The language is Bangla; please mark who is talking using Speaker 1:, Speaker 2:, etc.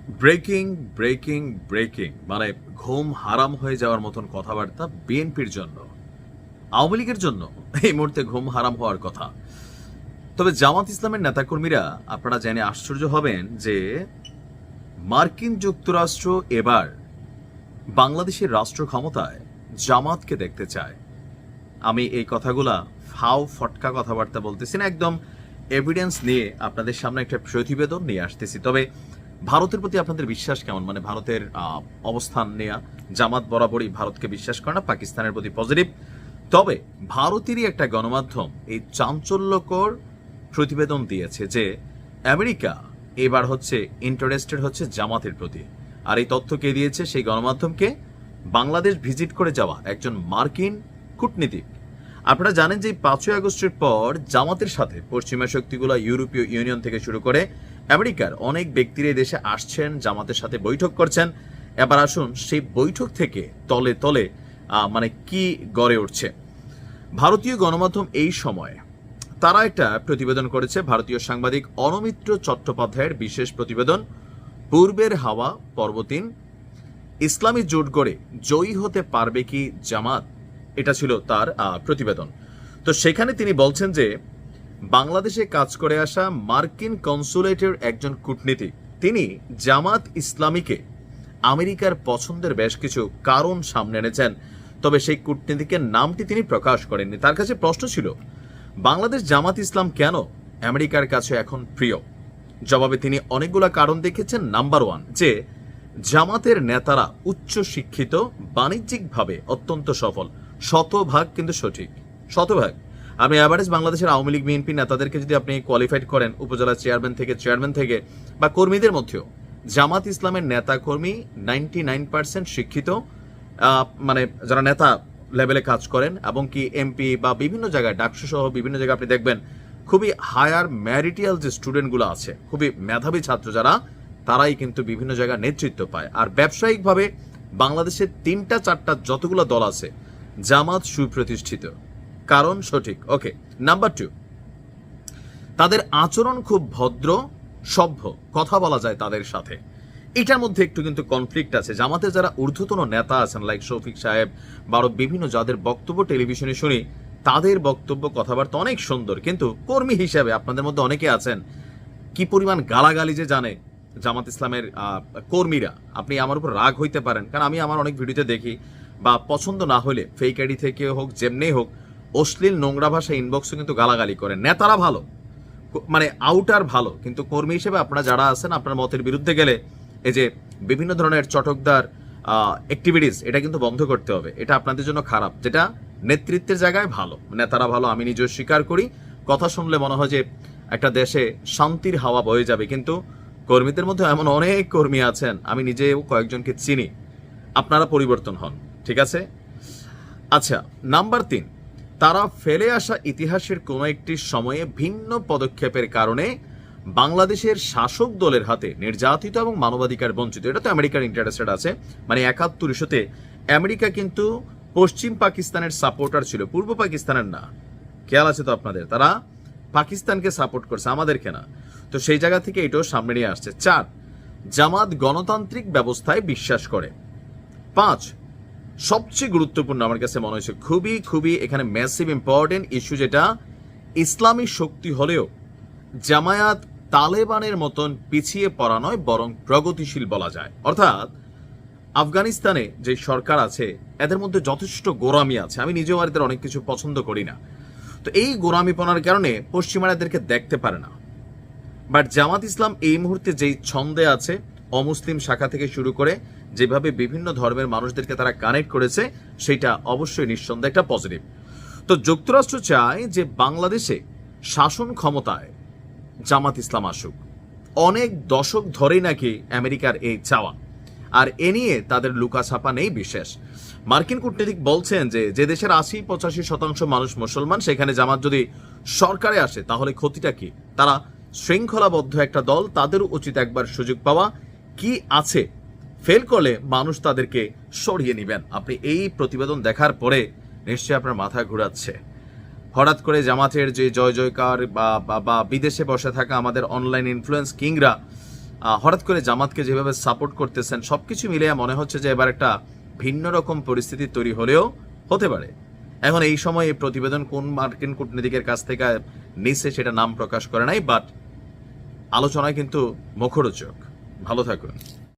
Speaker 1: ব্রেকিং ব্রেকিং ব্রেকিং মানে ঘুম হারাম হয়ে যাওয়ার মতন কথাবার্তা বিএনপির জন্য, আওয়ামী লীগের জন্য এই মুহূর্তে ঘুম হারাম হওয়ার কথা। তবে জামাত ইসলামের নেতাকর্মীরা আপনারা জেনে আশ্চর্য হবেন যে মার্কিন যুক্তরাষ্ট্র এবার বাংলাদেশের রাষ্ট্র ক্ষমতায় জামাতকে দেখতে চায়। আমি এই কথাগুলা ফাও ফটকা কথাবার্তা বলতেছি না, একদম এভিডেন্স নিয়ে আপনাদের সামনে একটা প্রতিবেদন নিয়ে আসতেছি। তবে ভারতের প্রতি আপনাদের বিশ্বাস কেমন, মানে ভারতের অবস্থান নেয়া? জামাত বরাবরই ভারতকে বিশ্বাস করে না, পাকিস্তানের প্রতি পজিটিভ। তবে ভারতেরই একটা গণমাধ্যম এই চাঞ্চল্যকর প্রতিবেদন দিয়েছে যে আমেরিকা এবার ইন্টারেস্টেড হচ্ছে জামাতের প্রতি। আর এই তথ্য কে দিয়েছে? সেই গণমাধ্যমকে বাংলাদেশ ভিজিট করে যাওয়া একজন মার্কিন কূটনীতিক। আপনারা জানেন যে 5ই আগস্টের পর জামাতের সাথে পশ্চিমা শক্তিগুলো, ইউরোপীয় ইউনিয়ন থেকে শুরু করে আমেরিকার অনেক ব্যক্তিরা এই দেশে আসছেন, জামাতের সাথে বৈঠক করছেন। এবার আসুন সেই বৈঠক থেকে তলে তলে মানে কি গড়ে উঠছে। ভারতীয় গণমাধ্যম এই সময় তারা একটা প্রতিবেদন করেছে, ভারতীয় সাংবাদিক অনমিত্র চট্টোপাধ্যায়ের বিশেষ প্রতিবেদন, পূর্বের হাওয়া পর্ব 3, ইসলামী জোট গড়ে জয়ী হতে পারবে কি জামাত, এটা ছিল তার প্রতিবেদন। তো সেখানে তিনি বলছেন যে বাংলাদেশে কাজ করে আসা মার্কিন কনসুলেটের একজন কূটনীতিক, তিনি জামাত ইসলামীকে আমেরিকার পছন্দের বেশ কিছু কারণ সামনে এনেছেন। তবে সেই কূটনীতিকের নামটি তিনি প্রকাশ করেননি। তার কাছে প্রশ্ন ছিল, বাংলাদেশ জামাত ইসলাম কেন আমেরিকার কাছে এখন প্রিয়? জবাবে তিনি অনেকগুলো কারণ দেখেছেন। নাম্বার 1, যে জামাতের নেতারা উচ্চ শিক্ষিত, বাণিজ্যিকভাবে অত্যন্ত সফল। শতভাগ কিন্তু সঠিক, শতভাগ। আপনি অ্যাভারেজ বাংলাদেশের আওয়ামী লীগ বিএনপি নেতাদেরকে যদি আপনি কোয়ালিফাইড করেন, উপজেলা চেয়ারম্যান থেকে বা কর্মীদের মধ্যেও জামাত ইসলামের নেতা কর্মী 99% শিক্ষিত, মানে যারা নেতা লেভেলে কাজ করেন, এবং কি এমপি বা বিভিন্ন জায়গায় ডাকসু সহ বিভিন্ন জায়গায় আপনি দেখবেন খুবই হায়ার ম্যারিটিয়াল যে স্টুডেন্টগুলো আছে, খুবই মেধাবী ছাত্র যারা, তারাই কিন্তু বিভিন্ন জায়গায় নেতৃত্ব পায়। আর ব্যবসায়িকভাবে বাংলাদেশের 3-4টা যতগুলো দল আছে, জামাত সুপ্রতিষ্ঠিত। কারণ সঠিক, ওকে। নাম্বার 2, তাদের আচরণ খুব ভদ্র সভ্য, কথা বলা যায় তাদের সাথে। এটার মধ্যে একটু কিন্তু কনফ্লিক্ট আছে। জামাতের যারা ঊর্ধ্বতন নেতা আছেন, লাইক শফিক সাহেব বা আরো বিভিন্ন, যাদের বক্তব্য টেলিভিশনে শুনি, তাদের বক্তব্য কথাবার্তা অনেক সুন্দর, কিন্তু কর্মী হিসাবে আপনাদের মধ্যে অনেকে আছেন কি পরিমাণ গালাগালি যে জানে জামাত ইসলামের কর্মীরা। আপনি আমার উপর রাগ হইতে পারেন, কারণ আমি আমার অনেক ভিডিওতে দেখি, বা পছন্দ না হলে ফেক আইডি থেকে হোক, যেমনি হোক, অশ্লীল নোংরা ভাষা ইনবক্সে কিন্তু গালাগালি করেন। নেতারা ভালো, মানে আউটার ভালো, কিন্তু কর্মী হিসেবে আপনারা যারা আছেন, আপনার মতের বিরুদ্ধে গেলে এই যে বিভিন্ন ধরনের চটকদার অ্যাক্টিভিটিস, এটা কিন্তু বন্ধ করতে হবে। এটা আপনাদের জন্য খারাপ। যেটা নেতৃত্বের জায়গায় ভালো, নেতারা ভালো, আমি নিজেও স্বীকার করি। কথা শুনলে মনে হয় যে একটা দেশে শান্তির হাওয়া বয়ে যাবে, কিন্তু কর্মীদের মধ্যে এমন অনেক কর্মী আছেন, আমি নিজেও কয়েকজনকে চিনি। আপনারা পরিবর্তন হন, ঠিক আছে? আচ্ছা, নাম্বার 3, তারা ফেলে আসা ইতিহাসের কোনো একটি সময়ে ভিন্ন পদক্ষেপের কারণে বাংলাদেশের শাসক দলের হাতে নির্যাতিত এবং মানবাধিকার বঞ্চিত। এটা তো আমেরিকার ইন্টারেস্টেড আছে, মানে 71 ইস্যুতে আমেরিকা কিন্তু পশ্চিম পাকিস্তানের সাপোর্টার ছিল, পূর্ব পাকিস্তানের না। খেয়াল আছে তো আপনাদের? তারা পাকিস্তানকে সাপোর্ট করছে, আমাদেরকে না। তো সেই জায়গা থেকে এটাও সামনে নিয়ে আসছে। 4, জামাত গণতান্ত্রিক ব্যবস্থায় বিশ্বাস করে। 5, সবচেয়ে গুরুত্বপূর্ণ আমার কাছে মনে হয়েছে, খুবই খুবই এখানে ম্যাসিভ ইম্পর্টেন্ট ইস্যু, যেটা ইসলামী শক্তি হলেও জামায়াত তালেবানের মতন পিছিয়ে পড়া নয়, বরং প্রগতিশীল বলা যায়। অর্থাৎ আফগানিস্তানে যে সরকার আছে, এদের মধ্যে যথেষ্ট গোরামি আছে। আমি নিজেও এদের অনেক কিছু পছন্দ করি না, তো এই গোরামিপনার কারণে পশ্চিমারা এদেরকে দেখতে পারে না। বাট জামাত ইসলাম এই মুহূর্তে যেই ছন্দে আছে, অমুসলিম শাখা থেকে শুরু করে যেভাবে বিভিন্ন ধর্মের মানুষদেরকে তারা কানেক্ট করেছে, সেটা অবশ্যই নিঃসন্দেহে একটা পজিটিভ। তো যুক্তরাষ্ট্র চায় যে বাংলাদেশে শাসন ক্ষমতায় জামাত ইসলাম আসুক। অনেক দশক ধরেই নাকি আমেরিকার এই চাওয়া, আর এ নিয়ে তাদের লুকাছাপা নেই বিশেষ। মার্কিন কূটনীতিক বলছেন যে যে দেশের 80-85% মানুষ মুসলমান, সেখানে জামাত যদি সরকারে আসে তাহলে ক্ষতিটা কি? তারা শৃঙ্খলাবদ্ধ একটা দল, তাদেরও উচিত একবার সুযোগ পাওয়া। কি আছে, ফেল করলে মানুষ তাদেরকে সরিয়ে নেবেন। আপনি এই প্রতিবেদন দেখার পরে নিশ্চয়ই আপনার মাথা ঘুরাচ্ছে। হঠাৎ করে জামাতের যে জয় জয়কার বা বিদেশে বসে থাকা আমাদের অনলাইন ইনফ্লুয়েন্স কিংরা হঠাৎ করে জামাতকে যেভাবে সাপোর্ট করতেছেন সবকিছু মিলিয়ে মনে হচ্ছে যে এবার একটা ভিন্ন রকম পরিস্থিতি তৈরি হলেও হতে পারে। এখন এই সময় এই প্রতিবেদন কোন মার্কিন কূটনীতিকের কাছ থেকে নিচ্ছে সেটা নাম প্রকাশ করে নাই, বাট আলোচনায় কিন্তু মুখরোচক। ভালো থাকুন।